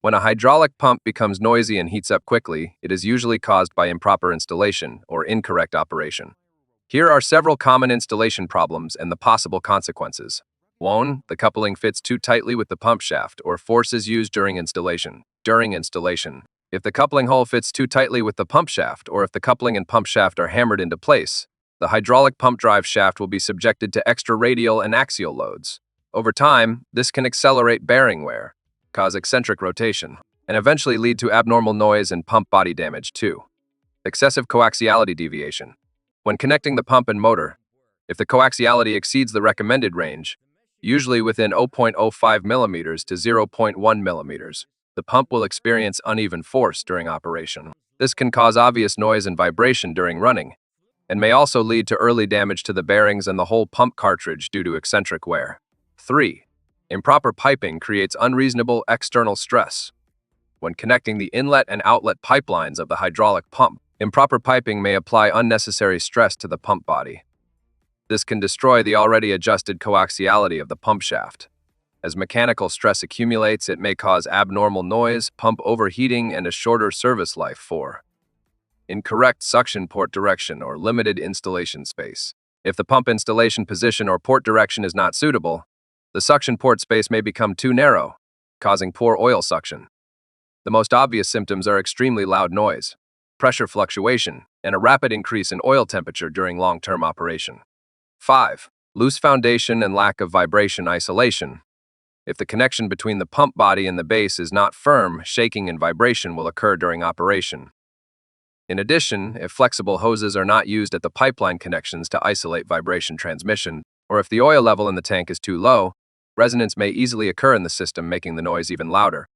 When a hydraulic pump becomes noisy and heats up quickly, it is usually caused by improper installation or incorrect operation. Here are several common installation problems and the possible consequences. 1. The coupling fits too tightly with the pump shaft or force is used during installation. If the coupling hole fits too tightly with the pump shaft or if the coupling and pump shaft are hammered into place, the hydraulic pump drive shaft will be subjected to extra radial and axial loads. Over time, this can accelerate bearing wear, cause eccentric rotation, and eventually lead to abnormal noise and pump body damage too. Excessive coaxiality deviation. When connecting the pump and motor, if the coaxiality exceeds the recommended range, usually within 0.05 millimeters to 0.1 millimeters, the pump will experience uneven force during operation. This can cause obvious noise and vibration during running, and may also lead to early damage to the bearings and the whole pump cartridge due to eccentric wear. 3. Improper piping creates unreasonable external stress. When connecting the inlet and outlet pipelines of the hydraulic pump, improper piping may apply unnecessary stress to the pump body. This can destroy the already adjusted coaxiality of the pump shaft. As mechanical stress accumulates, it may cause abnormal noise, pump overheating, and a shorter service life. 4. Incorrect suction port direction or limited installation space. If the pump installation position or port direction is not suitable, the suction port space may become too narrow, causing poor oil suction. The most obvious symptoms are extremely loud noise, pressure fluctuation, and a rapid increase in oil temperature during long-term operation. 5. Loose foundation and lack of vibration isolation. If the connection between the pump body and the base is not firm, shaking and vibration will occur during operation. In addition, if flexible hoses are not used at the pipeline connections to isolate vibration transmission, or if the oil level in the tank is too low, resonance may easily occur in the system, making the noise even louder.